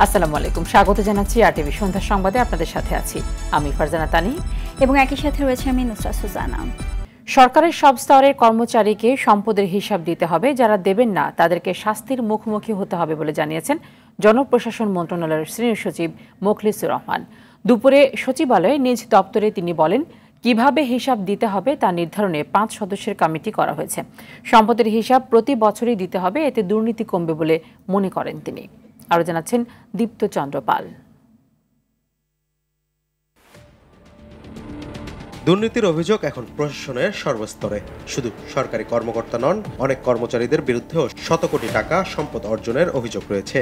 আসসালামু আলাইকুম, স্বাগত জানাচ্ছি আরটিভি সন্ধ্যা সংবাদে। আপনাদের সাথে আছি আমি ফারজানা তানি এবং একই সাথে রয়েছে আমি নুসরাত সুজানা। সরকারের সব স্তরের কর্মচারীকে সম্পদের হিসাব দিতে হবে, যারা দেবেন না তাদেরকে শাস্তির মুখোমুখি হতে হবে বলে জানিয়েছেন জনপ্রশাসন মন্ত্রণালয়ের সিনিয়র সচিব মোখলেছুর রহমান। দুপুরে সচিবালয়ে নিজ দপ্তরে তিনি বলেন, কিভাবে হিসাব দিতে হবে তা নির্ধারণে 5 সদস্যের কমিটি করা হয়েছে। সম্পদের হিসাব প্রতি বছরই দিতে হবে, এতে দুর্নীতি কমবে বলে মনে করেন তিনি। আরো জানাচ্ছেন দীপ্ত চন্দ্র পাল। দুর্নীতির অভিযোগ এখন প্রশাসনের সর্বস্তরে। শুধু সরকারি কর্মকর্তা নন, অনেক কর্মচারীদের বিরুদ্ধেও শত কোটি টাকা সম্পদ অর্জনের অভিযোগ রয়েছে।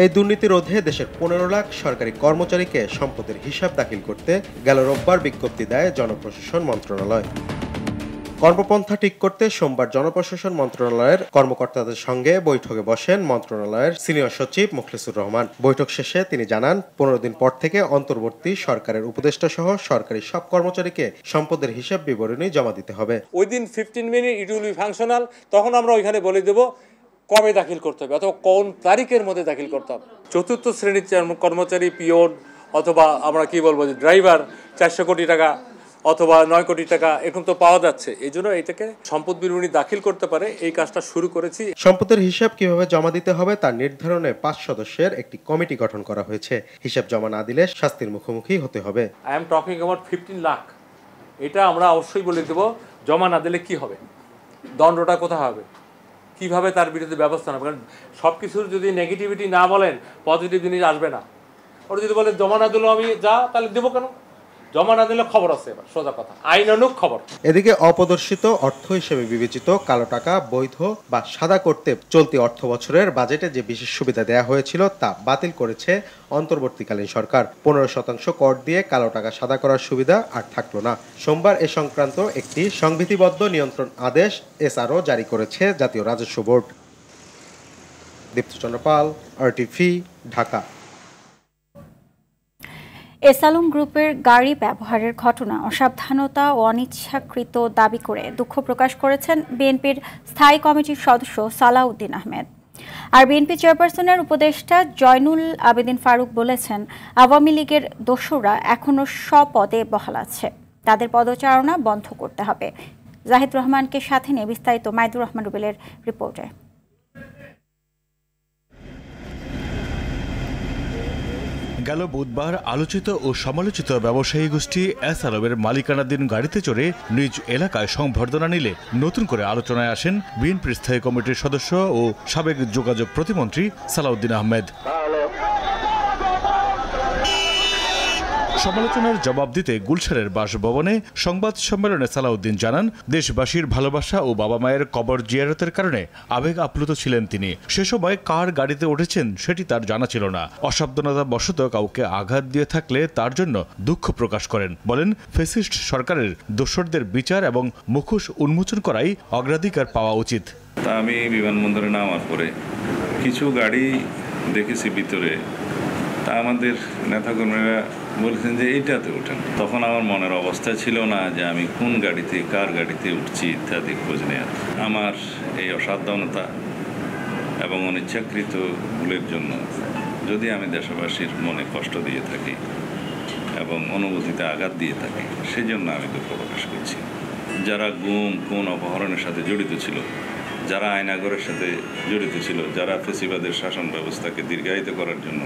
এই দুর্নীতি রোধে দেশের 15 লাখ সরকারি কর্মচারীকে সম্পদের হিসাব দাখিল করতে গেল রোববার বিজ্ঞপ্তি দেয় জনপ্রশাসন মন্ত্রণালয়। কর্মপন্থা ঠিক করতে সোমবার জনপ্রশাসন মন্ত্রণালয়ের কর্মকর্তাদের সঙ্গে বৈঠকে বসেন মন্ত্রণালয়ের সিনিয়র সচিব মোখলেছুর রহমান। বৈঠক শেষে তিনি জানান, 15 দিন পর থেকে অন্তর্বর্তী সরকারের উপদেষ্টা সহ সরকারি সব কর্মচারীকে সম্পদের হিসাব বিবরণী জমা দিতে হবে। Within 15 minute it will be functional. তখন আমরা ওইখানে বলে দেব কবে দাখিল করতে হবে অথবা কোন তারিখের মধ্যে দাখিল করতে হবে। চতুর্থ শ্রেণীর কর্মচারী, পিওন অথবা আমরা কি বলবো ড্রাইভার 400 কোটি টাকা অথবা 9 কোটি টাকা এখন তো পাওয়া যাচ্ছে। এই জন্য এটাকে সম্পদ বিবরণী দাখিল করতে পারে, এই কাজটা শুরু করেছি। সম্পদের হিসাব কিভাবে জমা দিতে হবে তার নির্ধারণে 5 সদস্যের একটি কমিটি গঠন করা হয়েছে। হিসাব জমা না দিলে শাস্তির মুখোমুখি হতে হবে। I am talking about 15 lakh. এটা আমরা অবশ্যই বলে দেব, জমা না দিলে কি হবে, দণ্ডটা কোথায় হবে, কিভাবে তার বিরুদ্ধে ব্যবস্থা নেবে। কারণ সব কিছুর যদি নেগেটিভিটি না বলেন, পজিটিভ জিনিস আসবে না। ওরা যদি বলে জমা না দিলেও আমি যা, তাহলে দেবো কেন? জমা না দিলে খবর আছে, এবার সোজা কথা, আইনানুগ খবর। এদিকে অপ্রদর্শিত অর্থ হিসেবে বিবেচিত কালো টাকা বৈধ বা সাদা করতে চলতি অর্থ বছরের বাজেটে যে বিশেষ সুবিধা দেওয়া হয়েছিল তা বাতিল করেছে অন্তর্বর্তীকালীন সরকার। 15% কর দিয়ে কালো টাকা সাদা করার সুবিধা আর থাকলো না। সোমবার এ সংক্রান্ত একটি সংবিধিবদ্ধ নিয়ন্ত্রণ আদেশ এসআরও জারি করেছে জাতীয় রাজস্ব বোর্ড। দীপ্ত চন্দ্র পাল, আরটিভি, ঢাকা। এসালুম গ্রুপের গাড়ি ব্যবহারের ঘটনা অসাবধানতা ও অনিচ্ছাকৃত দাবি করে দুঃখ প্রকাশ করেছেন বিএনপির স্থায়ী কমিটির সদস্য সালাউদ্দিন আহমেদ। আর বিএনপি চেয়ারপারসনের উপদেষ্টা জয়নুল আবেদিন ফারুক বলেছেন, আওয়ামী লীগের দোসররা এখনো স্বপদে বহাল আছে, তাদের পদচারণা বন্ধ করতে হবে। জাহিদ রহমানকে সাথে নিয়ে বিস্তারিত মাইদুর রহমান রুবেলের রিপোর্টে। গেল বুধবার আলোচিত ও সমালোচিত ব্যবসায়ী গোষ্ঠী এসালমের মালিকানাধীন গাড়িতে চড়ে নিজ এলাকায় সংবর্ধনা নিলে নতুন করে আলোচনায় আসেন বিএনপির স্থায়ী কমিটির সদস্য ও সাবেক যোগাযোগ প্রতিমন্ত্রী সালাউদ্দিন আহমেদ। সমালোচনার জবাব দিতে গুলশানের বাসভবনে সংবাদ সম্মেলনে সালাউদ্দিন জানান, দেশবাসীর ভালোবাসা ও বাবা মায়ের কবর জিয়ারতের কারণে আবেগ আপ্লুত ছিলেন তিনি। সে সময় কার গাড়িতে উঠেছেন সেটি তার জানা ছিল না। অসাবধানতা বশত কাউকে আঘাত দিয়ে থাকলে তার জন্য দুঃখ প্রকাশ করেন। বলেন, ফ্যাসিস্ট সরকারের দোসরদের বিচার এবং মুখোশ উন্মোচন করাই অগ্রাধিকার পাওয়া উচিত। আমি বিমানবন্দরে নামার পরে কিছু গাড়ি দেখেছি ভিতরে, তা আমাদের নেতাকর্মীরা বলেছেন যে এইটাতে ওঠেন। তখন আমার মনের অবস্থা ছিল না যে আমি কোন গাড়িতে কার গাড়িতে উঠছি ইত্যাদি খোঁজ নেওয়ার। আমার এই অসাবধানতা এবং অনিচ্ছাকৃত ভুলের জন্য যদি আমি দেশবাসীর মনে কষ্ট দিয়ে থাকি এবং অনুভূতিতে আঘাত দিয়ে থাকি, সেজন্য আমি দুঃখ প্রকাশ করছি। যারা গুম, খুন, অপহরণের সাথে জড়িত ছিল, যারা আইনাগরের সাথে জড়িত ছিল, যারা ফ্যাসিবাদের শাসন ব্যবস্থাকে দীর্ঘায়িত করার জন্য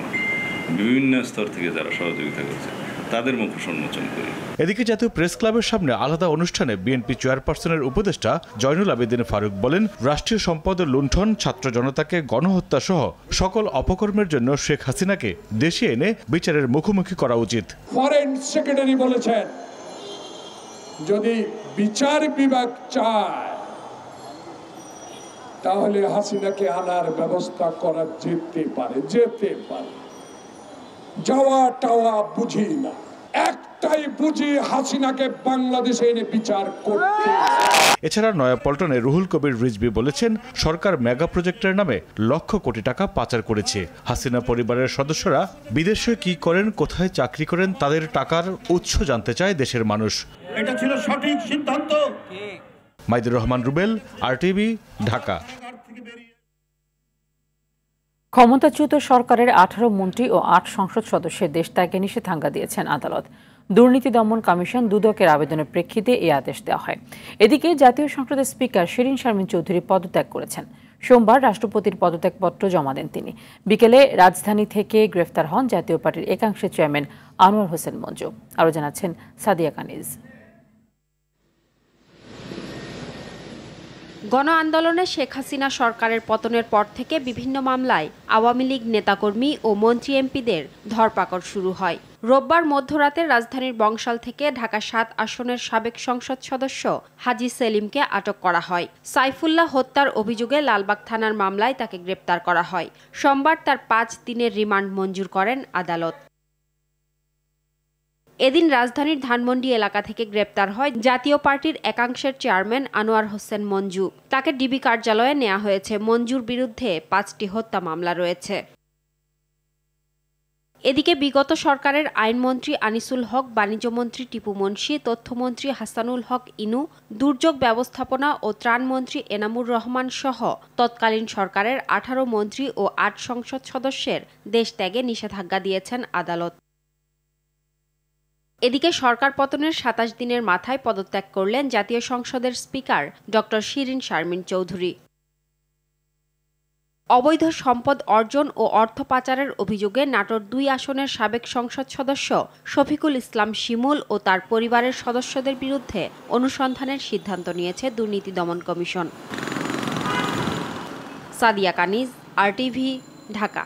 বিভিন্ন স্তর থেকে যারা সহযোগিতা করছে, তাদের মুখোশ উন্মোচন করি। এদিকে জাতীয় প্রেস ক্লাবের সামনে আলাদা অনুষ্ঠানে বিএনপি চেয়ারপারসনের উপদেষ্টা জয়নুল আবেদিন ফারুক বলেন, রাষ্ট্রীয় সম্পদের লুণ্ঠন, ছাত্র জনতাকে গণহত্যা সহ সকল অপকর্মের জন্য শেখ হাসিনাকে দেশে এনে বিচারের মুখোমুখি করা উচিত। ফরেন সেক্রেটারি বলেছেন, যদি বিচার বিভাগ চায় তাহলে হাসিনাকে আনার ব্যবস্থা করা যেতে পারে। যাওয়া টাওয়া বুঝি না, একটাই বুঝি, হাসিনাকে বাংলাদেশে এনে বিচার করতে। এছাড়া নয়াপল্টনে রুহুল কবির রিজভী বলেছেন, সরকার মেগা প্রজেক্টের নামে লক্ষ কোটি টাকা পাচার করেছে। হাসিনা পরিবারের সদস্যরা বিদেশে কি করেন, কোথায় চাকরি করেন, তাদের টাকার উৎস জানতে চায় দেশের মানুষ। এটা ছিল সঠিক সিদ্ধান্ত। মাইদুর রহমান রুবেল, আরটিভি, ঢাকা। ক্ষমতাচ্যুত সরকারের 18 মন্ত্রী ও 8 সংসদ সদস্যের দেশ ত্যাগে নিষেধাজ্ঞা দিয়েছেন আদালত। দুর্নীতি দমন কমিশন দুদকের আবেদনের প্রেক্ষিতে এই আদেশ দেওয়া হয়। এদিকে জাতীয় সংসদের স্পিকার শিরীন শারমিন চৌধুরী পদত্যাগ করেছেন। সোমবার রাষ্ট্রপতির পদত্যাগপত্র জমা দেন তিনি। বিকেলে রাজধানী থেকে গ্রেফতার হন জাতীয় পার্টির একাংশের চেয়ারম্যান আনোয়ার হোসেন মঞ্জু। আরও জানাচ্ছেন সাদিয়া কানিজ। গণ আন্দোলনে শেখ হাসিনা সরকারের পতনের পর থেকে বিভিন্ন মামলায় আওয়ামী লীগ নেতাকর্মী ও মন্ত্রী এমপিদের ধরপাকড় শুরু হয়। রোববার মধ্যরাতে রাজধানীর বংশাল থেকে ঢাকা 7 আসনের সাবেক সংসদ সদস্য হাজী সেলিমকে আটক করা হয়। সাইফুল্লাহ হত্যার অভিযোগে লালবাগ থানার মামলায় তাকে গ্রেপ্তার করা হয়। সোমবার তার 5 দিনের রিমান্ড মঞ্জুর করেন আদালত। এদিন রাজধানীর ধানমন্ডি এলাকা থেকে গ্রেপ্তার হয় জাতীয় পার্টির একাংশের চেয়ারম্যান আনোয়ার হোসেন মঞ্জু। তাকে ডিবি কার্যালয়ে নেওয়া হয়েছে। মঞ্জুর বিরুদ্ধে 5টি হত্যা মামলা রয়েছে। এদিকে বিগত সরকারের আইনমন্ত্রী আনিসুল হক, বাণিজ্যমন্ত্রী টিপু মুনশি, তথ্যমন্ত্রী হাসানুল হক ইনু, দুর্যোগ ব্যবস্থাপনা ও ত্রাণমন্ত্রী এনামুর রহমান সহ তৎকালীন সরকারের 18 মন্ত্রী ও 8 সংসদ সদস্যের দেশ ত্যাগে নিষেধাজ্ঞা দিয়েছেন আদালত। এদিকে সরকার পতনের 27 দিনের মাথায় পদত্যাগ করলেন জাতীয় সংসদের স্পিকার ডক্টর শিরীন শারমিন চৌধুরী। অবৈধ সম্পদ অর্জন ও অর্থ পাচারের অভিযোগে নাটোর 2 আসনের সাবেক সংসদ সদস্য শফিকুল ইসলাম শিমুল ও তার পরিবারের সদস্যদের বিরুদ্ধে অনুসন্ধানের সিদ্ধান্ত নিয়েছে দুর্নীতি দমন কমিশন। সাদিয়া কানিজ, RTV, ঢাকা।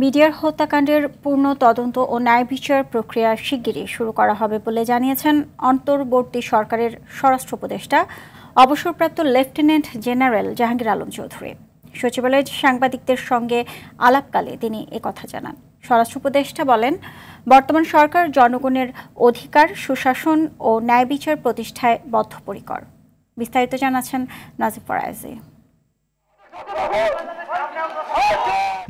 মিডিয়ার হত্যাকাণ্ডের পূর্ণ তদন্ত ও ন্যায় বিচার প্রক্রিয়া শিগগিরই শুরু করা হবে বলে জানিয়েছেন অন্তর্বর্তী সরকারের স্বরাষ্ট্র উপদেষ্টা অবসরপ্রাপ্ত লেফটেন্যান্ট জেনারেল জাহাঙ্গীর আলম চৌধুরী। সচিবালয়ে সাংবাদিকদের সঙ্গে আলাপকালে তিনি একথা জানান। স্বরাষ্ট্র উপদেষ্টা বলেন, বর্তমান সরকার জনগণের অধিকার, সুশাসন ও ন্যায় বিচার প্রতিষ্ঠায় বদ্ধপরিকর। বিস্তারিত জানাচ্ছেন নাজিব ফরায়েজি।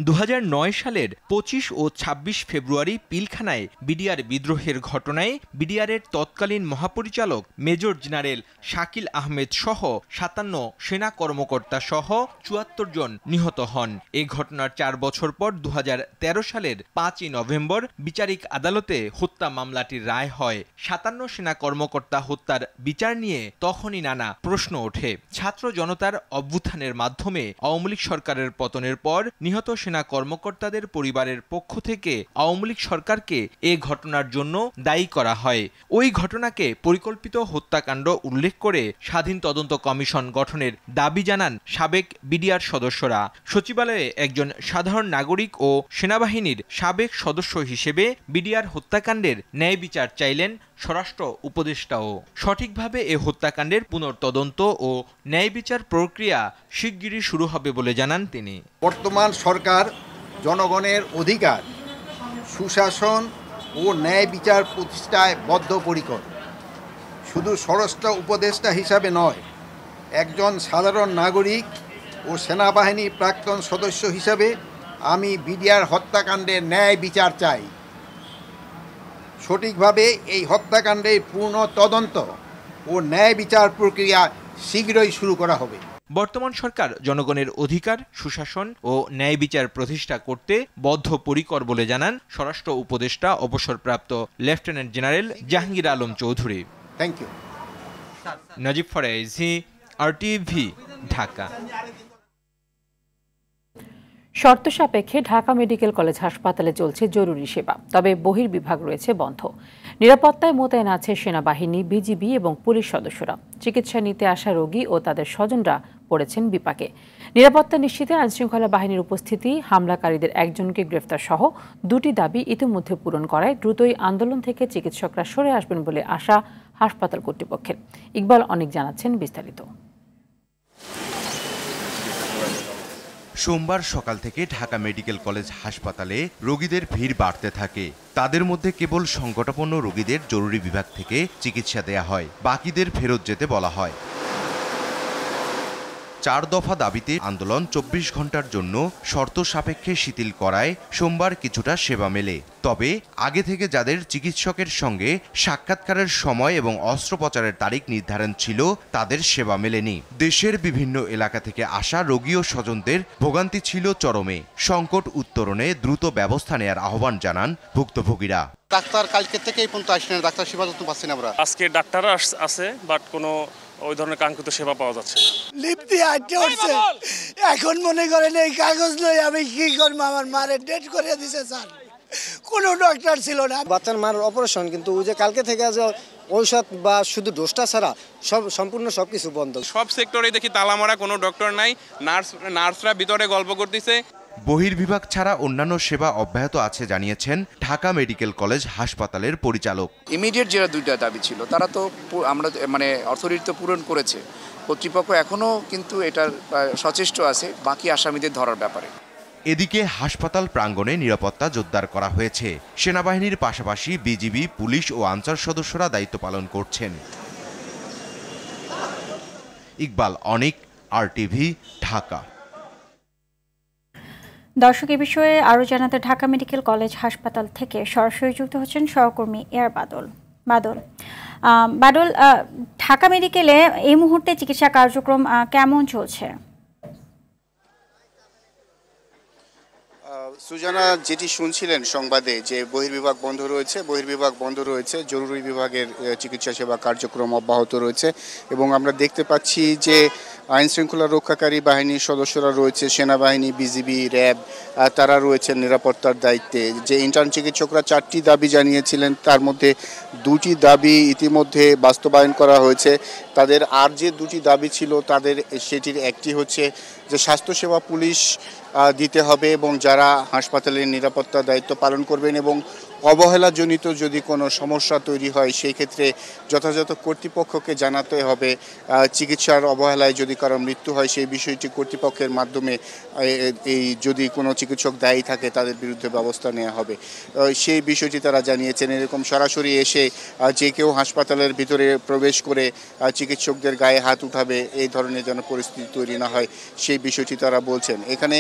2009 সালের 25 ও 26 ফেব্রুয়ারি পিলখানায় বিডিআর বিদ্রোহের ঘটনায় বিডিআরের তৎকালীন মহাপরিচালক মেজর জেনারেল শাকিল আহমেদ সহ 57 সেনা কর্মকর্তা সহ 74 জন নিহত হন। এই ঘটনার 4 বছর পর 2013 সালের 5ই নভেম্বর বিচারিক আদালতে হত্যা মামলাটির রায় হয়। 57 সেনা কর্মকর্তা হত্যার বিচার নিয়ে তখনই নানা প্রশ্ন ওঠে। ছাত্র জনতার অভ্যুত্থানের মাধ্যমে আওয়ামী লীগ সরকারের পতনের পর নিহত সেনা কর্মকর্তাদের পরিবারের পক্ষ থেকে আওয়ামী লীগ সরকারকে এ ঘটনার জন্য দায়ী করা হয়। ওই ঘটনাকে পরিকল্পিত হত্যাকাণ্ড উল্লেখ করে স্বাধীন তদন্ত কমিশন গঠনের দাবি জানান সাবেক বিডিআর সদস্যরা। সচিবালয়ে একজন সাধারণ নাগরিক ও সেনাবাহিনীর সাবেক সদস্য হিসেবে বিডিআর হত্যাকাণ্ডের ন্যায় বিচার চাইলেন স্বরাষ্ট্র উপদেষ্টাও। সঠিকভাবে এ হত্যাকাণ্ডের পুনর্তদন্ত ও ন্যায় বিচার প্রক্রিয়া শিগগিরই শুরু হবে বলে জানান তিনি। বর্তমান সরকার জনগণের অধিকার, সুশাসন ও ন্যায় বিচার প্রতিষ্ঠায় বদ্ধপরিকর। শুধু স্বরাষ্ট্র উপদেষ্টা হিসাবে নয়, একজন সাধারণ নাগরিক ও সেনাবাহিনী প্রাক্তন সদস্য হিসাবে আমি বিডিআর হত্যাকাণ্ডের ন্যায় বিচার চাই। সঠিকভাবে এই হত্যাকাণ্ডের পূর্ণ তদন্ত ও ন্যায় বিচার প্রক্রিয়া শীঘ্রই শুরু করা হবে। বর্তমান সরকার জনগণের অধিকার, সুশাসন ও ন্যায় বিচার প্রতিষ্ঠা করতে বদ্ধপরিকর বলে জানান স্বরাষ্ট্র উপদেষ্টা অবসরপ্রাপ্ত lieutenant general Jahangir Alam Chowdhury. Thank you. Najib Farayezi, RTV, Dhaka. শর্ত সাপেক্ষে ঢাকা মেডিকেল কলেজ হাসপাতালে চলছে জরুরি সেবা, তবে বহির্বিভাগ রয়েছে বন্ধ। নিরাপত্তায় মোতায়েন আছে সেনাবাহিনী, বিজিবি এবং পুলিশ সদস্যরা। চিকিৎসা নিতে আসা রোগী ও তাদের স্বজনরা পড়েছেন বিপাকে। নিরাপত্তা নিশ্চিতে আইনশৃঙ্খলা বাহিনীর উপস্থিতি, হামলাকারীদের একজনকে গ্রেফতার সহ 2টি দাবি ইতিমধ্যে পূরণ করায় দ্রুতই আন্দোলন থেকে চিকিৎসকরা সরে আসবেন বলে আশা হাসপাতাল কর্তৃপক্ষের। ইকবাল অনেক জানাচ্ছেন বিস্তারিত। সোমবার সকাল থেকে ঢাকা মেডিকেল কলেজ হাসপাতালে রোগীদের ভিড় বাড়তে থাকে। তাদের মধ্যে কেবল সংকটাপন্ন রোগীদের জরুরি বিভাগ থেকে চিকিৎসা দেয়া হয়, বাকিদের ফেরত যেতে বলা হয়। 4 দফা দাবিতে আন্দোলন 24 ঘন্টার জন্য শর্ত সাপেক্ষে শিথিল করায় সোমবার কিছুটা সেবা মেলে। তবে আগে থেকে যাদের চিকিৎসকের সঙ্গে সাক্ষাৎকারের সময় এবং অস্ত্রোপচারের তারিখ নির্ধারণ ছিল তাদের সেবা মেলেনি। দেশের বিভিন্ন এলাকা থেকে আসা রোগী ও স্বজনদের ভোগান্তি ছিল চরমে। সংকট উত্তরণে দ্রুত ব্যবস্থা নেয়ার আহ্বান জানান ভুক্তভোগীরা। ডাক্তার কালকে থেকে এই পর্যন্ত আসেন, ডাক্তার সেবা তো পাচ্ছি না আমরা। আজকে ডাক্তার আছে বাট কোনো ওই ধরনের কাঙ্ক্ষিত সেবা পাওয়া যাচ্ছে না। লিপ দিয়ে আটকে উঠছে, এখন মনে করেন এই কাগজ লই আমি কি করবো, আমার মারে ডেট করে দিছে স্যার, কোনো ডক্টর ছিল না। বাচ্চার মার অপারেশন, কিন্তু ওই যে কালকে থেকে যে ঔষধ বা শুধু ডোজটা ছাড়া সম্পূর্ণ সবকিছু বন্ধ। সব সেক্টরে দেখি তালা মারা, কোনো ডক্টর নাই, নার্সরা ভিতরে গল্প করতেছে। বহির্বিভাগ ছাড়া অন্যান্য সেবা অব্যাহত আছে জানিয়েছেন ঢাকা মেডিকেল কলেজ হাসপাতালের পরিচালক। ইমিডিয়েট যে দুইটা দাবি ছিল তারা তো আমরা অথরিটি তো পূরণ করেছে, কর্তৃপক্ষ এখনও কিন্তু এটার সচেষ্ট আছে বাকি আসামিদের ধরার ব্যাপারে। এদিকে হাসপাতাল প্রাঙ্গণে নিরাপত্তা জোরদার করা হয়েছে। সেনাবাহিনীর পাশাপাশি বিজিবি, পুলিশ ও আনসার সদস্যরা দায়িত্ব পালন করছেন। ইকবাল অনিক, RTV, ঢাকা। দর্শক, এ বিষয়ে আরও জানাতে ঢাকা মেডিকেল কলেজ হাসপাতাল থেকে সরাসরি যুক্ত হচ্ছেন সহকর্মী এয়ার বাদল। ঢাকা মেডিকেলে এই মুহূর্তে চিকিৎসা কার্যক্রম কেমন চলছে? সুজানা, যেটি শুনছিলেন সংবাদে যে বহির্বিভাগ বন্ধ রয়েছে, জরুরি বিভাগের চিকিৎসা সেবা কার্যক্রম অব্যাহত রয়েছে এবং আমরা দেখতে পাচ্ছি যে আইন শৃঙ্খলা রক্ষাকারী বাহিনীর সদস্যরা রয়েছে, সেনাবাহিনী, বিজিবি, র্যাব, তারা রয়েছেন নিরাপত্তার দায়িত্বে। যে ইন্টার্ন চিকিৎসকরা 4টি দাবি জানিয়েছিলেন তার মধ্যে 2টি দাবি ইতিমধ্যে বাস্তবায়ন করা হয়েছে। তাদের আর যে 2টি দাবি ছিল তাদের সেটির একটি হচ্ছে যে স্বাস্থ্যসেবা পুলিশ দিতে হবে এবং যারা হাসপাতালের নিরাপত্তার দায়িত্ব পালন করবেন এবং অবহেলাজনিত যদি কোনো সমস্যা তৈরি হয় সেই ক্ষেত্রে যথাযথ কর্তৃপক্ষকে জানাতে হবে। চিকিৎসার অবহেলায় যদি কারো মৃত্যু হয় সেই বিষয়টি কর্তৃপক্ষের মাধ্যমে এই যদি কোনো চিকিৎসক দায়ী থাকে তাদের বিরুদ্ধে ব্যবস্থা নেওয়া হবে, সেই বিষয়টি তারা জানিয়েছেন। এরকম সরাসরি এসে যে কেউ হাসপাতালের ভিতরে প্রবেশ করে চিকিৎসকদের গায়ে হাত উঠাবে এই ধরনের যেন পরিস্থিতি তৈরি না হয় সেই বিষয়টি তারা বলছেন। এখানে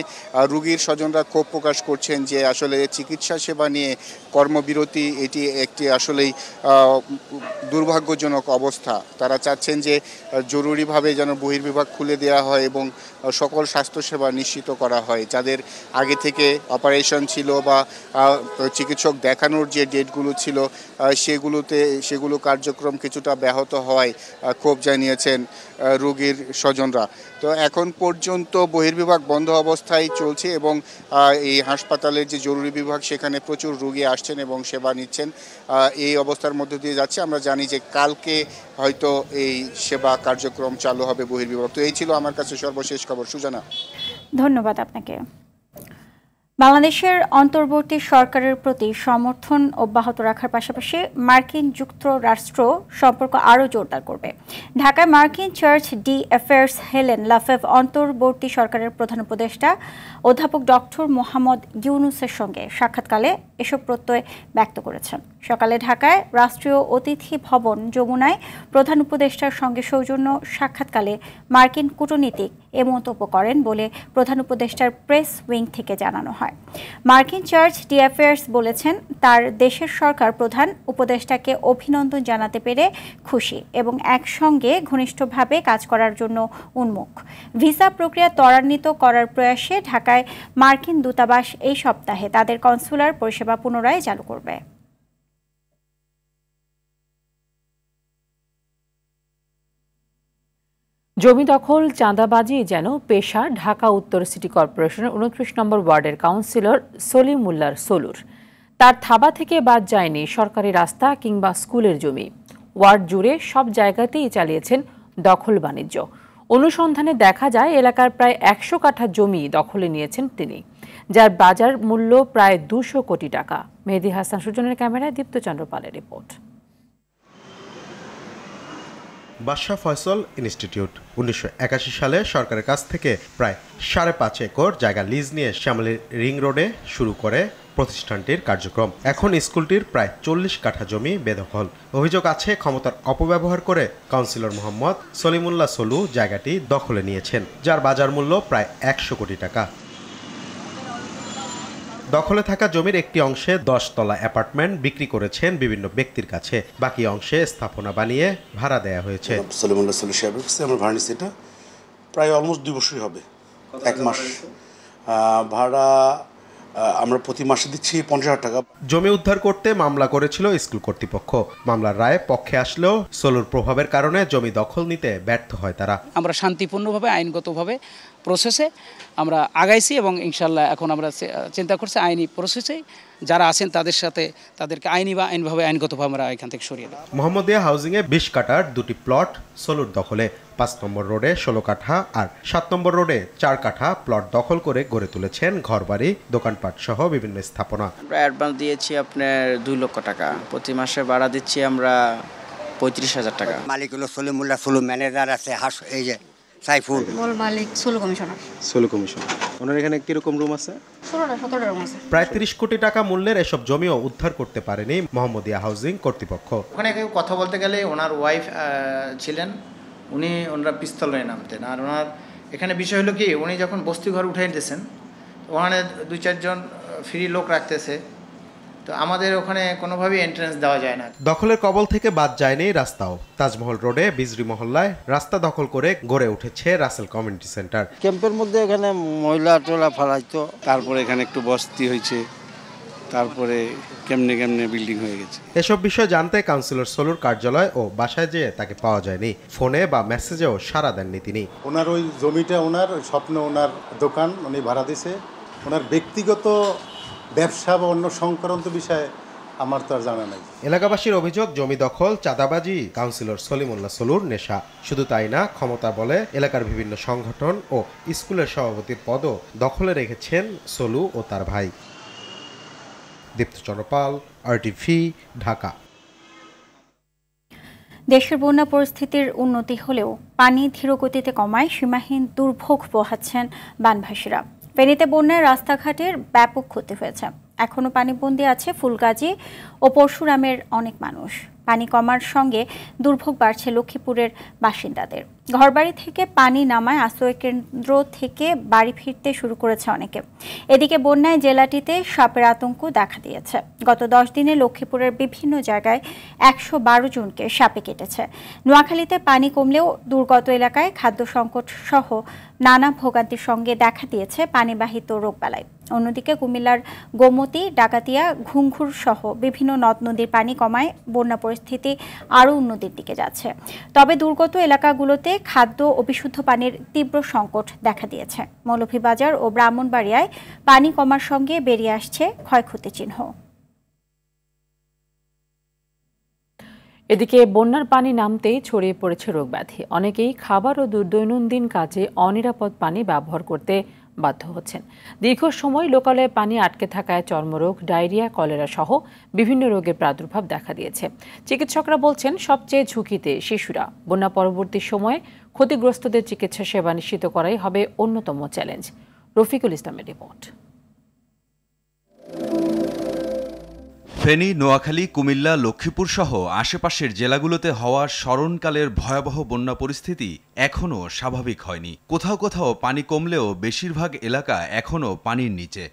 রোগীর স্বজনরা ক্ষোভ প্রকাশ করছেন যে আসলে চিকিৎসা সেবা নিয়ে কর্মবিরতি এটি একটি আসলেই দুর্ভাগ্যজনক অবস্থা। তারা চাচ্ছেন যে জরুরিভাবে যেন বহির্বিভাগ খুলে দেওয়া হয় এবং সকল স্বাস্থ্যসেবা নিশ্চিত করা হয়। যাদের আগে থেকে অপারেশন ছিল বা চিকিৎসক দেখানোর যে ডেটগুলো ছিল সেগুলো কার্যক্রম কিছুটা ব্যাহত হওয়ায় ক্ষোভ জানিয়েছেন রোগীর স্বজনরা। তো এখন পর্যন্ত বহির্বিভাগ বন্ধ অবস্থায় চলছে এবং এই হাসপাতালের যে জরুরি বিভাগ সেখানে প্রচুর রোগী আসছেন এবং সেবা নিচ্ছেন। এই অবস্থার মধ্য দিয়ে যাচ্ছে। আমরা জানি যে কালকে হয়তো এই সেবা কার্যক্রম চালু হবে বহির্বিভাগ। তো এই ছিল আমার কাছে সর্বশেষ খবর। সুজানা, ধন্যবাদ আপনাকে। বাংলাদেশের অন্তর্বর্তী সরকারের প্রতি সমর্থন অব্যাহত রাখার পাশাপাশি মার্কিন যুক্তরাষ্ট্র সম্পর্ক আরও জোরদার করবে। ঢাকায় মার্কিন চার্চ ডি অ্যাফেয়ার্স হেলেন লাফেভ অন্তর্বর্তী সরকারের প্রধান উপদেষ্টা অধ্যাপক ডক্টর মোহাম্মদ ইউনুসের সঙ্গে সাক্ষাৎকালে এসব প্রত্যয় ব্যক্ত করেছেন। সকালে ঢাকায় রাষ্ট্রীয় অতিথি ভবন যমুনায় প্রধান উপদেষ্টার সঙ্গে সৌজন্য সাক্ষাৎকালে মার্কিন কূটনীতিক এ মন্তব্য করেন বলে প্রধান উপদেষ্টার প্রেস উইং থেকে জানানো হয়। মার্কিন চার্চ ডি অ্যাফেয়ার্স বলেছেন তার দেশের সরকার প্রধান উপদেষ্টাকে অভিনন্দন জানাতে পেরে খুশি এবং একসঙ্গে ঘনিষ্ঠভাবে কাজ করার জন্য উন্মুখ। ভিসা প্রক্রিয়া ত্বরান্বিত করার প্রয়াসে ঢাকায় মার্কিন দূতাবাস এই সপ্তাহে তাদের কনসুলার পরিষেবা পুনরায় চালু করবে। জমি দখল, চাঁদাবাজি যেন পেশা ঢাকা উত্তর সিটি কর্পোরেশনের 29 নম্বর ওয়ার্ডের কাউন্সিলর সলিমুল্লাহ সলুর। তার থাবা থেকে বাদ যায়নি সরকারি রাস্তা কিংবা স্কুলের জমি। ওয়ার্ড জুড়ে সব জায়গাতেই চালিয়েছেন দখল বাণিজ্য। অনুসন্ধানে দেখা যায় এলাকার প্রায় 100 কাঠা জমি দখলে নিয়েছেন তিনি, যার বাজার মূল্য প্রায় 200 কোটি টাকা। মেহেদী হাসান সুজনের ক্যামেরায় দীপ্তচন্দ্র পালের রিপোর্ট। বাদশাহ ফয়সল ইনস্টিটিউট। 1981 সালে সরকারের কাছ থেকে প্রায় 5.5 একর জায়গা লিজ নিয়ে শ্যামলী রিং রোডে শুরু করে প্রতিষ্ঠানটির কার্যক্রম। এখন স্কুলটির প্রায় 40 কাঠা জমি বেদখল। অভিযোগ আছে ক্ষমতার অপব্যবহার করে কাউন্সিলর মোহাম্মদ সলিমুল্লাহ সলু জায়গাটি দখলে নিয়েছেন, যার বাজার মূল্য প্রায় 100 কোটি টাকা। দখলে থাকা জমির একটি অংশে 10 তলা অ্যাপার্টমেন্ট বিক্রি করেছেন বিভিন্ন ব্যক্তির কাছে, বাকি অংশে স্থাপনা বানিয়ে ভাড়া দেয়া হয়েছে। সলিমুল্লাহ সলু সাহেবের কাছে আমরা ভাড়া নিচ্ছি, এটা প্রায় অলমোস্ট 2 বছরই হবে, 1 মাস ভাড়া আমরা প্রতি মাসে দিচ্ছি 50,000 টাকা। জমি উদ্ধার করতে মামলা করেছিল স্কুল কর্তৃপক্ষ। মামলার রায় পক্ষে আসলেও সলুর প্রভাবের কারণে জমি দখল নিতে ব্যর্থ হয় তারা। আমরা শান্তিপূর্ণভাবে আইনগতভাবে প্রসেসে আমরা আগাইছি এবং ইনশাল্লাহ এখন আমরা চিন্তা করছি আইনি প্রসেসে যারা আছেন তাদের সাথে তাদেরকে আইনগতভাবে আমরা এখান থেকে সরিয়ে দেব। মোহাম্মদিয়া হাউজিংয়ে 20 কাঠার 2টি প্লট সলুর দখলে। 5 নম্বর রোডে 16 কাঠা আর 7 নম্বর রোডে 4 কাঠা প্লট দখল করে গড়ে তুলেছেন ঘরবাড়ি, দোকানপাট সহ বিভিন্ন স্থাপনা। আমরা অ্যাডভান্স দিয়েছি আপনার 2 লক্ষ টাকা, প্রতি মাসে ভাড়া দিচ্ছি আমরা 35,000 টাকা। মালিক হলো সলিমুল্লাহ সলু, ম্যানেজার আছে এই যে সাইফুল, মূল মালিক সলু কমিশনার। ওনার এখানে কিরকম রুম আছে? 16-17টা রুম আছে। প্রায় 30 কোটি টাকা মূল্যের এসব জমিও উদ্ধার করতে পারেনি মোহাম্মদিয়া হাউজিং কর্তৃপক্ষ। ওখানে কথা বলতে গেলে ওনার ওয়াইফ ছিলেন, ওনারা পিস্তল নিয়ে নামতেন। আর ওনার এখানে বিষয় হলো কি, উনি যখন বস্তি ঘর উঠে দিতেছেন ওখানে 2-4 জন ফ্রি লোক রাখতেছে, তো আমাদের ওখানে কোনোভাবেই এন্ট্রান্স দেওয়া যায় না। দখলের কবল থেকে বাদ যায়নি রাস্তাও। তাজমহল রোডে বিজরি মহল্লায় রাস্তা দখল করে গড়ে উঠেছে রাসেল কমিউনিটি সেন্টার। ক্যাম্পের মধ্যে এখানে মহিলা টোলা ফেলাইতো, তারপরে এখানে একটু বস্তি হয়েছে, তারপরে কেমনে বিল্ডিং হয়ে গেছে। এসব বিষয় জানতে কাউন্সিলর সলুর কার্যালয় ও বাসায় যেয়ে তাকে পাওয়া যায়নি। ফোনে বা মেসেজেও সাড়া দেননি তিনি। ওনার ওই জমিটা ওনার স্বপ্ন, ওনার দোকান উনি ভাড়া দিছে। ওনার ব্যক্তিগত ব্যবসা বা অন্য সংক্রান্ত বিষয়ে আমার তো আর জানা নাই। এলাকাবাসীর অভিযোগ, জমি দখল, চাঁদাবাজি কাউন্সিলর সলিমুল্লাহ সলুর নেশা। শুধু তাই না, ক্ষমতা বলে এলাকার বিভিন্ন সংগঠন ও স্কুলের সভাপতির পদও দখলে রেখেছেন সলু ও তার ভাই। দীপ্ত চন্দ্রপাল, RTV, ঢাকা। দেশের বন্যা পরিস্থিতির উন্নতি হলেও পানি ধীরগতিতে কমায় সীমাহীন দুর্ভোগ পোহাচ্ছেন বানভাসীরা। ফেনীতে বন্যায় রাস্তাঘাটের ব্যাপক ক্ষতি হয়েছে। এখনও পানিবন্দী আছে ফুলগাজী ও পরশুরামের অনেক মানুষ। পানি কমার সঙ্গে দুর্ভোগ বাড়ছে লক্ষ্মীপুরের বাসিন্দাদের। ঘরবাড়ি থেকে পানি নামায় আশ্রয় কেন্দ্র থেকে বাড়ি ফিরতে শুরু করেছে অনেকে। এদিকে বন্যায় জেলাটিতে সাপের আতঙ্ক দেখা দিয়েছে। গত 10 দিনে লক্ষ্মীপুরের বিভিন্ন জায়গায় 112 জনকে সাপে কেটেছে। নোয়াখালীতে পানি কমলেও দুর্গত এলাকায় খাদ্য সংকট সহ নানা ভোগান্তির সঙ্গে দেখা দিয়েছে পানিবাহিত রোগবালাই। অন্যদিকে কুমিল্লার গোমতী, ডাকাতিয়া, ঘুংঘুর সহ বিভিন্ন নদ নদীর পানি কমায় বন্যা পরিস্থিতি আরও উন্নতির দিকে যাচ্ছে। তবে দুর্গত এলাকাগুলোতে খাদ্য ও বিশুদ্ধ পানির তীব্র সংকট দেখা দিয়েছে। মৌলভীবাজার ও ব্রাহ্মণবাড়িয়ায় পানি কমার সঙ্গে বেরিয়ে আসছে ক্ষয়ক্ষতি চিহ্ন। এদিকে বন্যার পানি নামতেই ছড়িয়ে পড়েছে রোগব্যাধি। অনেকেই খাবার ও দৈনন্দিন কাজে অনিরাপদ পানি ব্যবহার করতে বাধ্য হচ্ছেন। দীর্ঘ সময় লোকালয়ে পানি আটকে থাকায় চর্মরোগ, ডায়রিয়া, কলেরা সহ বিভিন্ন রোগের প্রাদুর্ভাব দেখা দিয়েছে। চিকিৎসকরা বলছেন সবচেয়ে ঝুঁকিতে শিশুরা। বন্যা পরবর্তী সময়ে ক্ষতিগ্রস্তদের চিকিৎসা সেবা নিশ্চিত করাই হবে অন্যতম চ্যালেঞ্জ। রফিকুল ইসলামের রিপোর্ট। ফেনী, নোয়াখালী, কুমিল্লা, লক্ষ্মীপুর সহ আশেপাশের জেলাগুলোতে হওয়া স্মরণকালের ভয়াবহ বন্যা পরিস্থিতি এখনও স্বাভাবিক হয়নি। কোথাও কোথাও পানি কমলেও বেশিরভাগ এলাকা এখনও পানির নিচে।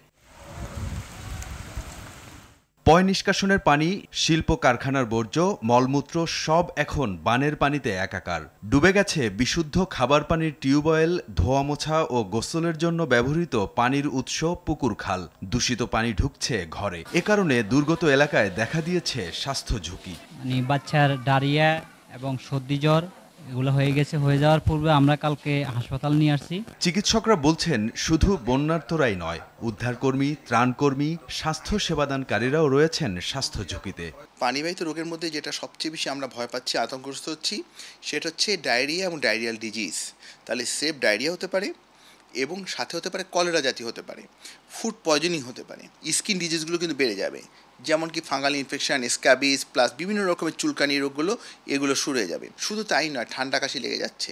পয় নিষ্কাশনের পানি, শিল্প কারখানার বর্জ্য, মলমূত্র সব এখন বানের পানিতে একাকার। ডুবে গেছে বিশুদ্ধ খাবার পানির টিউবওয়েল, ধোয়া মোছা ও গোসলের জন্য ব্যবহৃত পানির উৎস, পুকুর খাল। দূষিত পানি ঢুকছে ঘরে। এ কারণে দুর্গত এলাকায় দেখা দিয়েছে স্বাস্থ্য ঝুঁকি। বাচ্চার ডায়রিয়া এবং সর্দি জ্বর এগুলো হয়ে যাওয়ার পূর্বে আমরা কালকে হাসপাতাল নিয়ে আসছি। চিকিৎসকরা বলছেন শুধু বন্যার্তরাই নয়, উদ্ধারকর্মী, ত্রাণকর্মী, স্বাস্থ্য সেবাদানকারীরাও রয়েছেন স্বাস্থ্য ঝুঁকিতে। পানিবাহিত রোগের মধ্যে যেটা সবচেয়ে বেশি আমরা ভয় পাচ্ছি, আতঙ্কগ্রস্ত হচ্ছি, সেটা হচ্ছে ডায়রিয়া এবং ডায়রিয়াল ডিজিজ। তাহলে সেফ ডায়রিয়া হতে পারে এবং সাথে হতে পারে কলেরা জাতীয় হতে পারে, ফুড পয়জনিং হতে পারে। স্কিন ডিজিজগুলো কিন্তু বেড়ে যাবে, যেমন কি ফাঙ্গাল ইনফেকশন, স্ক্যাবিস প্লাস বিভিন্ন রকমের চুলকানি রোগগুলো এগুলো শুরু হয়ে যাবে। শুধু তাই নয়, ঠান্ডা কাশি লেগে যাচ্ছে,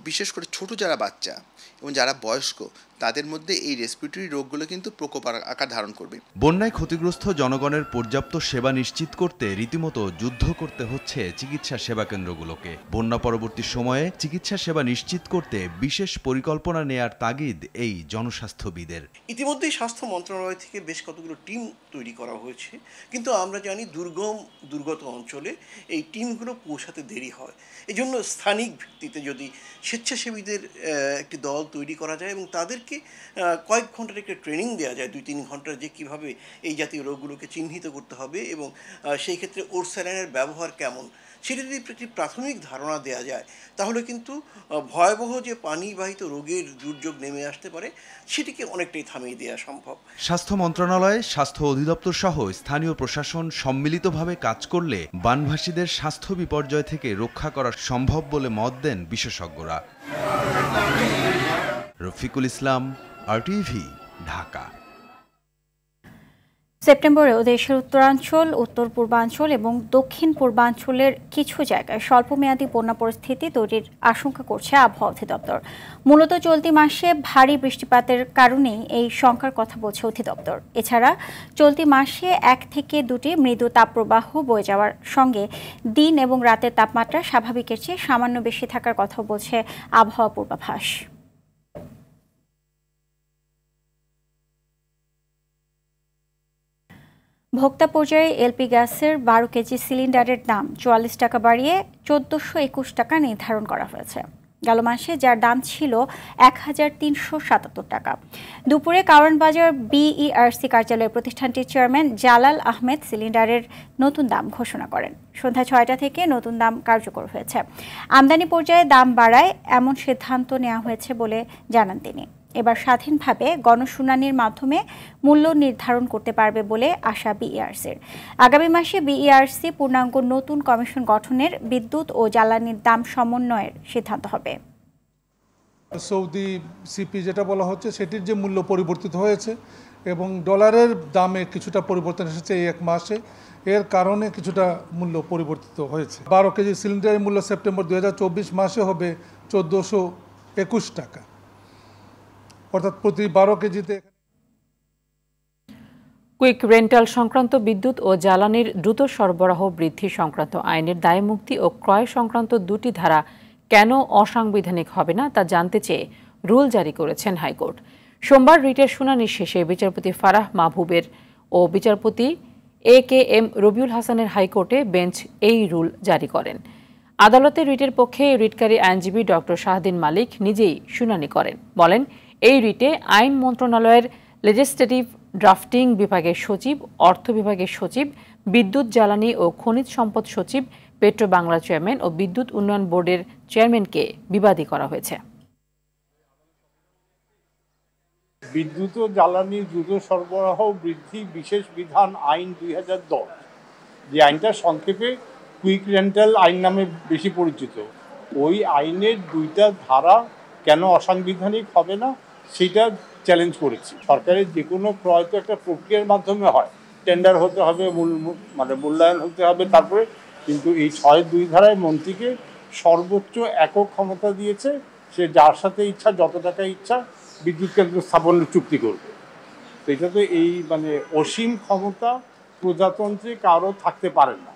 বিশেষ করে ছোট যারা বাচ্চা এবং যারা বয়স্ক তাদের মধ্যে এই রেসপিরেটরি রোগগুলো কিন্তু প্রকোপ আকার ধারণ করবে। বন্যায় ক্ষতিগ্রস্ত জনগণের পর্যাপ্ত সেবা নিশ্চিত করতে রীতিমতো যুদ্ধ করতে হচ্ছে চিকিৎসা সেবা কেন্দ্রগুলোকে। বন্যা পরবর্তী সময়ে চিকিৎসা সেবা নিশ্চিত করতে বিশেষ পরিকল্পনা নেয়ার তাগিদ এই জনস্বাস্থ্যবিদের। ইতিমধ্যেই স্বাস্থ্য মন্ত্রণালয় থেকে বেশ কতগুলো টিম তৈরি করা হয়েছে, কিন্তু আমরা জানি দুর্গত অঞ্চলে এই টিমগুলো পৌঁছাতে দেরি হয়। এজন্য স্থানিক ভিত্তিতে যদি স্বেচ্ছাসেবীদের একটি দল তৈরি করা যায় এবং তাদেরকে কয়েক ঘন্টার একটা ট্রেনিং দেওয়া যায়, 2-3 ঘন্টার, যে কীভাবে এই জাতীয় রোগগুলোকে চিহ্নিত করতে হবে এবং সেই ক্ষেত্রে ওরস্যালাইনের ব্যবহার কেমন, সেটা যদি একটি প্রাথমিক ধারণা দেওয়া যায় তাহলে কিন্তু ভয়াবহ যে পানিবাহিত রোগের দুর্যোগ নেমে আসতে পারে সেটিকে অনেকটাই থামিয়ে দেওয়া সম্ভব। স্বাস্থ্য মন্ত্রণালয়, স্বাস্থ্য অধিদপ্তর সহ স্থানীয় প্রশাসন সম্মিলিতভাবে কাজ করলে বানভাসীদের স্বাস্থ্য বিপর্যয় থেকে রক্ষা করা সম্ভব বলে মত দেন বিশেষজ্ঞরা। রফিকুল ইসলাম, RTV, ঢাকা। সেপ্টেম্বরেও দেশের উত্তরাঞ্চল, উত্তর পূর্বাঞ্চল এবং দক্ষিণ পূর্বাঞ্চলের কিছু জায়গায় স্বল্পমেয়াদী বন্যা পরিস্থিতি তৈরির আশঙ্কা করছে আবহাওয়া অধিদপ্তর। মূলত চলতি মাসে ভারী বৃষ্টিপাতের কারণেই এই শঙ্কার কথা বলছে অধিদপ্তর। এছাড়া চলতি মাসে 1 থেকে 2টি মৃদু তাপপ্রবাহ বয়ে যাওয়ার সঙ্গে দিন এবং রাতের তাপমাত্রা স্বাভাবিকের চেয়ে সামান্য বেশি থাকার কথা বলছে আবহাওয়া পূর্বাভাস। ভোক্তা পর্যায়ে এলপি গ্যাসের 12 কেজি সিলিন্ডারের দাম 44 টাকা বাড়িয়ে 1421 টাকা নির্ধারণ করা হয়েছে গেল মাসে, যার দাম ছিল 1377 টাকা। দুপুরে কারওয়ান বাজার BERC কার্যালয়ে প্রতিষ্ঠানটির চেয়ারম্যান জালাল আহমেদ সিলিন্ডারের নতুন দাম ঘোষণা করেন। সন্ধ্যা 6টা থেকে নতুন দাম কার্যকর হয়েছে। আমদানি পর্যায়ে দাম বাড়ায় এমন সিদ্ধান্ত নেওয়া হয়েছে বলে জানান তিনি। এবার স্বাধীনভাবে গণশুনানির মাধ্যমে মূল্য নির্ধারণ করতে পারবে বলে আশা BERCর। আগামী মাসে BERC পূর্ণাঙ্গ নতুন কমিশন গঠনের বিদ্যুৎ ও জ্বালানির দাম সমন্বয়ের সিদ্ধান্ত হবে। সৌদি সিপি যেটা বলা হচ্ছে সেটির যে মূল্য পরিবর্তিত হয়েছে এবং ডলারের দামে কিছুটা পরিবর্তন এসেছে এই 1 মাসে, এর কারণে কিছুটা মূল্য পরিবর্তিত হয়েছে। 12 কেজি সিলিন্ডারের মূল্য সেপ্টেম্বর 2024 মাসে হবে 1421 টাকা, অর্থাৎ প্রতি 12 কেজিতে। কুইক রেন্টাল সংক্রান্ত বিদ্যুৎ ও জ্বালানির দ্রুত সরবরাহ বৃদ্ধি সংক্রান্ত আইনের দায়মুক্তি ও ক্রয় সংক্রান্ত 2টি ধারা কেন অসাংবিধানিক হবে না তা জানতে চেয়ে রুল জারি করেছেন হাইকোর্ট। সোমবার রিটের শুনানি শেষে বিচারপতি ফারাহ মাহবুবের ও বিচারপতি AKM রবিউল হাসানের হাইকোর্টে বেঞ্চ এই রুল জারি করেন। আদালতে রিটের পক্ষে রিটকারী আইনজীবী ডক্টর শাহদিন মালিক নিজেই শুনানি করেন। বলেন, এই রিটে আইন মন্ত্রণালয়ের লেজিসলেটিভ ড্রাফটিং বিভাগের সচিব, অর্থ বিভাগের সচিব, বিদ্যুৎ জ্বালানি ও খনিজ সম্পদ সচিব, পেট্রো বাংলা চেয়ারম্যান ও বিদ্যুৎ উন্নয়ন বোর্ডের চেয়ারম্যানকে বিবাদী করা হয়েছে। বিদ্যুৎ ও জ্বালানি দ্রুত সরবরাহ বৃদ্ধি বিশেষ বিধান আইন 2010, যে আইনটা সংক্ষেপে কুইক রেন্টাল আইন নামে বেশি পরিচিত, ওই আইনের 2টা ধারা কেন অসাংবিধানিক হবে না সেটা চ্যালেঞ্জ করেছি। সরকারের যে কোনো ক্রয় তো একটা প্রক্রিয়ার মাধ্যমে হয়, টেন্ডার হতে হবে, মূল্যায়ন হতে হবে, তারপরে কিন্তু এই 6(2) ধারায় মন্ত্রীকে সর্বোচ্চ একক ক্ষমতা দিয়েছে, সে যার সাথে ইচ্ছা যত টাকা ইচ্ছা বিদ্যুৎ কেন্দ্র স্থাপনের চুক্তি করবে। তো এটা তো এই অসীম ক্ষমতা প্রজাতন্ত্রে কারো থাকতে পারে না।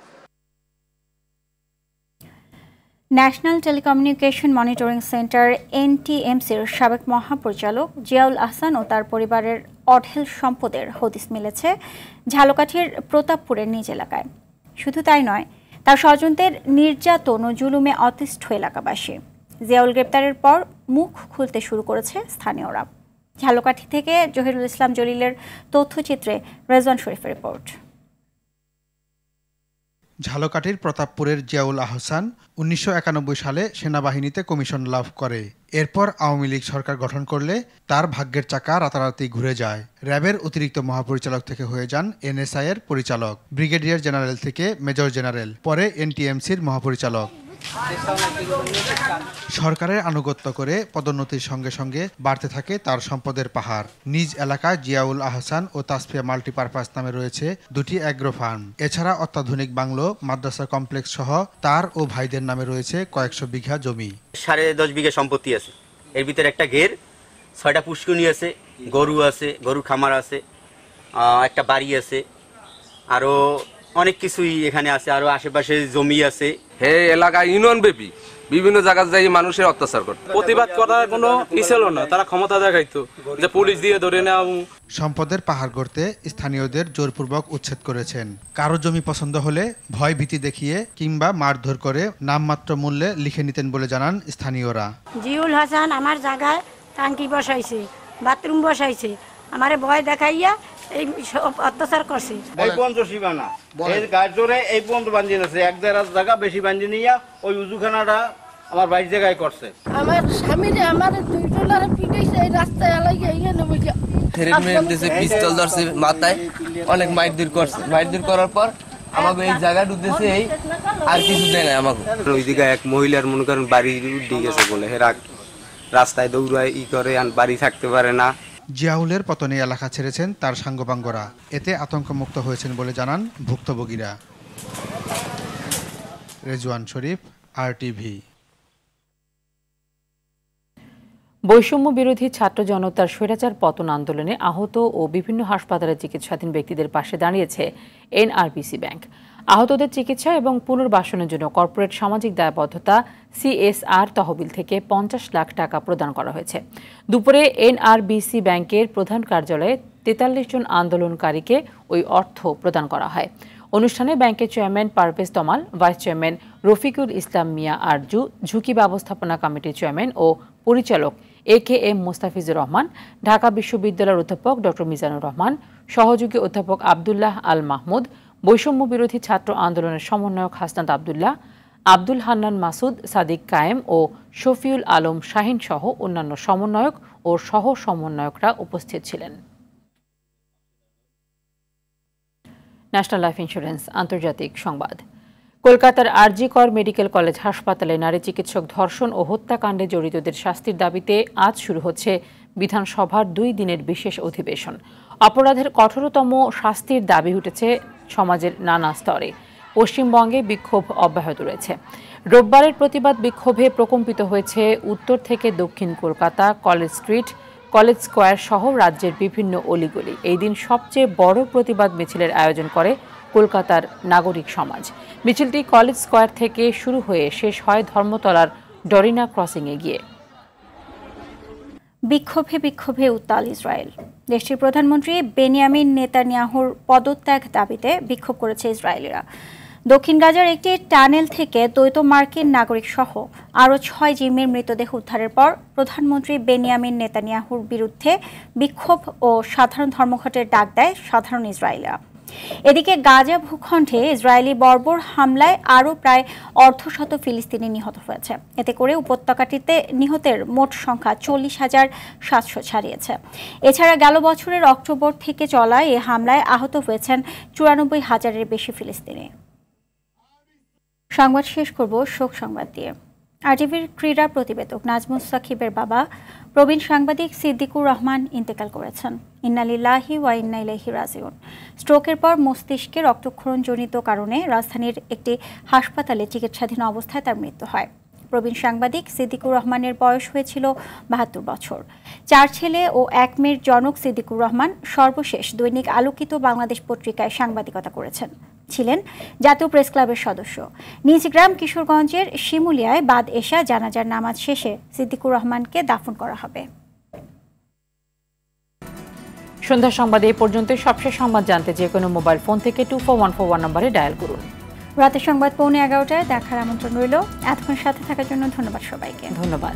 ন্যাশনাল টেলিকমিউনিকেশন মনিটরিং সেন্টার NTMCর সাবেক মহাপরিচালক জিয়াউল আহসান ও তার পরিবারের অঢেল সম্পদের হদিস মিলেছে ঝালকাঠির প্রতাপপুরের নিজ এলাকায়। শুধু তাই নয়, তার স্বজনদের নির্যাতন ও জুলুমে অতিষ্ঠ এলাকাবাসী। জিয়াউল গ্রেপ্তারের পর মুখ খুলতে শুরু করেছে স্থানীয়রা। ঝালকাঠি থেকে জহিরুল ইসলাম জলিলের তথ্যচিত্রে রেজওয়ান শরীফের রিপোর্ট। ঝালকাঠির প্রতাপপুরের জিয়াউল আহসান 1991 সালে সেনাবাহিনীতে কমিশন লাভ করে। এরপর আওয়ামী লীগ সরকার গঠন করলে তার ভাগ্যের চাকা রাতারাতি ঘুরে যায়। র্যাবের অতিরিক্ত মহাপরিচালক থেকে হয়ে যান NSI এর পরিচালক, ব্রিগেডিয়ার জেনারেল থেকে মেজর জেনারেল, পরে NTMCর মহাপরিচালক। সরকারের আনুগত্য করে পদোন্নতির সঙ্গে সঙ্গে বাড়তে থাকে তার সম্পদের পাহাড়। নিজ এলাকায় জিয়াউল আহসান ও তাসফিয়া মাল্টিপারপাস নামে রয়েছে দুটি অ্যাগ্রো ফার্ম। এছাড়া অত্যাধুনিক বাংলো, মাদ্রাসা কমপ্লেক্স সহ তার ও ভাইদের নামে রয়েছে কয়েকশো বিঘা জমি। 10.5 বিঘা সম্পত্তি আছে, এর ভিতরে একটা ঘের, 6টা পুষ্কুনি আছে, গরু আছে, গরুর খামার আছে, একটা বাড়ি আছে, আরো অনেক কিছুই এখানে আছে, আরো আশেপাশে জমি আছে। হে এলাকায় ইউনিয়ন ব্যাপী বিভিন্ন জায়গায় যাই মানুষের অত্যাচার করত, প্রতিবাদ করার কোনো ই ছিল না, তারা ক্ষমতা দেখাইতো যে পুলিশ দিয়ে ধরে নেওয়া। সম্পদের পাহাড় গড়তে স্থানীয়দের জোরপূর্বক উচ্ছেদ করেছেন। কারো জমি পছন্দ হলে ভয় ভীতি দেখিয়ে কিংবা মারধর করে নামমাত্র মূল্যে লিখে নিতেন বলে জানান স্থানীয়রা। জিউল হাসান আমার জায়গায় টাঙ্কি বসাইছে, বাথরুম বসাইছে, আমারে ভয় দেখাইয়া এই অত্যাচার করছে। এই পর্যন্ত সীমানা এর গায়ের জোরে এই পর্যন্ত বাঞ্জি আছে, 1.5 জায়গা বেশি বাঞ্জি নিয়া ওই উজুখানাটা আমার 22 জায়গায় করছে। আমার স্বামীরে আমার 2 টলারে পিটাইছে, এই রাস্তায় আলাইয়া এখানে বইয়া থ্রেটমেন্ট দিছে, পিস্তল ধরছে মাথায়, অনেক মাইরধর করছে। মাইরধর করার পর আমাকে এই জায়গা ঢুকতেছে, এই আর কিছু দেয় না আমাকে। ওইদিকে এক মহিলার মনে করেন বাড়ি উঠে গেছে বলে হেরা রাস্তায় দৌড়ায় করে বাড়ি থাকতে পারে না। জিয়াউলের পতনে এলাকা ছেড়েছেন তার সাঙ্গপাঙ্গরা, এতে আতঙ্কমুক্ত হয়েছেন বলে জানান ভুক্তভোগীরা। রেজওয়ান শরীফ, RTV। বৈষম্য বিরোধী ছাত্র জনতার স্বৈরাচার পতন আন্দোলনে আহত ও বিভিন্ন হাসপাতালে চিকিৎসাধীন ব্যক্তিদের পাশে দাঁড়িয়েছে NRBC ব্যাংক। আহতদের চিকিৎসা এবং পুনর্বাসনের জন্য কর্পোরেট সামাজিক দায়বদ্ধতা CSR তহবিল থেকে 50 লাখ টাকা প্রদান করা হয়েছে। দুপুরে NRBC ব্যাংকের প্রধান কার্যালয়ে 43 জন আন্দোলনকারীকে ওই অর্থ প্রদান করা হয়। অনুষ্ঠানে ব্যাংকের চেয়ারম্যান পারভেজ তমাল, ভাইস চেয়ারম্যান রফিকুল ইসলাম মিয়া আরজু, ঝুঁকি ব্যবস্থাপনা কমিটির চেয়ারম্যান ও পরিচালক AKM মোস্তাফিজুর রহমান, ঢাকা বিশ্ববিদ্যালয়ের অধ্যাপক ড মিজানুর রহমান, সহযোগী অধ্যাপক আবদুল্লাহ আল মাহমুদ, বৈষম্য বিরোধী ছাত্র আন্দোলনের সমন্বয়ক হাসনাত আবদুল্লাহ, আব্দুল হান্নান মাসুদ, সাদিক কায়েম ও শফিউল আলম শাহিন সহ অন্যান্য সমন্বয়ক ও সহ সমন্বয়করা উপস্থিত ছিলেন। ন্যাশনাল লাইফ ইন্স্যুরেন্স আন্তর্জাতিক সংবাদ। কলকাতার আরজি কর মেডিকেল কলেজ হাসপাতালে নারী চিকিৎসক ধর্ষণ ও হত্যাকাণ্ডে জড়িতদের শাস্তির দাবিতে আজ শুরু হচ্ছে বিধানসভার 2 দিনের বিশেষ অধিবেশন। অপরাধের কঠোরতম শাস্তির দাবি উঠেছে সমাজের নানা স্তরে। পশ্চিমবঙ্গে বিক্ষোভ অব্যাহত রয়েছে। রোববারের প্রতিবাদ বিক্ষোভে প্রকম্পিত হয়েছে উত্তর থেকে দক্ষিণ Kolkata, college street, college square সহ রাজ্যের বিভিন্ন অলিগলি। এই দিন সবচেয়ে বড় প্রতিবাদ মিছিলের আয়োজন করে কলকাতার নাগরিক সমাজ। মিছিলটি কলেজ স্কোয়ার থেকে শুরু হয়ে শেষ হয় ধর্মতলার ডরিনা ক্রসিংয়ে গিয়ে। বিক্ষোভে উত্তাল ইসরায়েল। দেশটির প্রধানমন্ত্রী বেনিয়ামিন নেতানিয়াহুর পদত্যাগ দাবিতে বিক্ষোভ করেছে ইসরায়েলিরা। দক্ষিণ গাজার একটি টানেল থেকে দ্বৈত মার্কিন নাগরিক সহ আরও 6 জিম্মির মৃতদেহ উদ্ধারের পর প্রধানমন্ত্রী বেনিয়ামিন নেতানিয়াহুর বিরুদ্ধে বিক্ষোভ ও সাধারণ ধর্মঘটের ডাক দেয় সাধারণ ইসরায়েলিরা। এদিকে গাজা ভূখণ্ডে ইসরায়েলি বর্বর হামলায় আরও প্রায় 150 ফিলিস্তিনি নিহত হয়েছে। এতে করে উপত্যকাটিতে নিহতের মোট সংখ্যা 40,700 ছাড়িয়েছে। এছাড়া গেল বছরের অক্টোবর থেকে চলা এই হামলায় আহত হয়েছেন 94,000-এর বেশি ফিলিস্তিনি। সংবাদ শেষ করব শোক সংবাদ দিয়ে। RTVর ক্রীড়া প্রতিবেদক নাজমুস সাকিবের বাবা প্রবীণ সাংবাদিক সিদ্দিকুর রহমান ইন্তেকাল করেছেন। ইন্না লিল্লাহি ওয়া ইন্না ইলাইহি রাজিউন। স্ট্রোকের পর মস্তিষ্কে রক্তক্ষরণজনিত কারণে রাজধানীর একটি হাসপাতালে চিকিৎসাধীন অবস্থায় তার মৃত্যু হয়। প্রবীণ সাংবাদিক সিদ্দিকুর রহমানের বয়স হয়েছিল 72 বছর। 4 ছেলে ও 1 মেয়ের জনক সিদ্দিকুর রহমান সর্বশেষ দৈনিক আলোকিত বাংলাদেশ পত্রিকায় সাংবাদিকতা করেছেন। ছিলেন জাতীয় প্রেস ক্লাবের সদস্য। নিজ গ্রাম কিশোরগঞ্জের শিমুলিয়ায় বাদ এশা জানাজার নামাজ শেষে সিদ্দিকুর রহমানকে দাফন করা হবে। সন্ধ্যা সংবাদে এই পর্যন্ত। সবশেষ সংবাদ জানতে যে কোনো মোবাইল ফোন থেকে 24141 নম্বরে ডায়াল করুন। রাতের সংবাদ 11:15টায় দেখার আমন্ত্রণ রইল। এতক্ষণ সাথে থাকার জন্য ধন্যবাদ সবাইকে। ধন্যবাদ।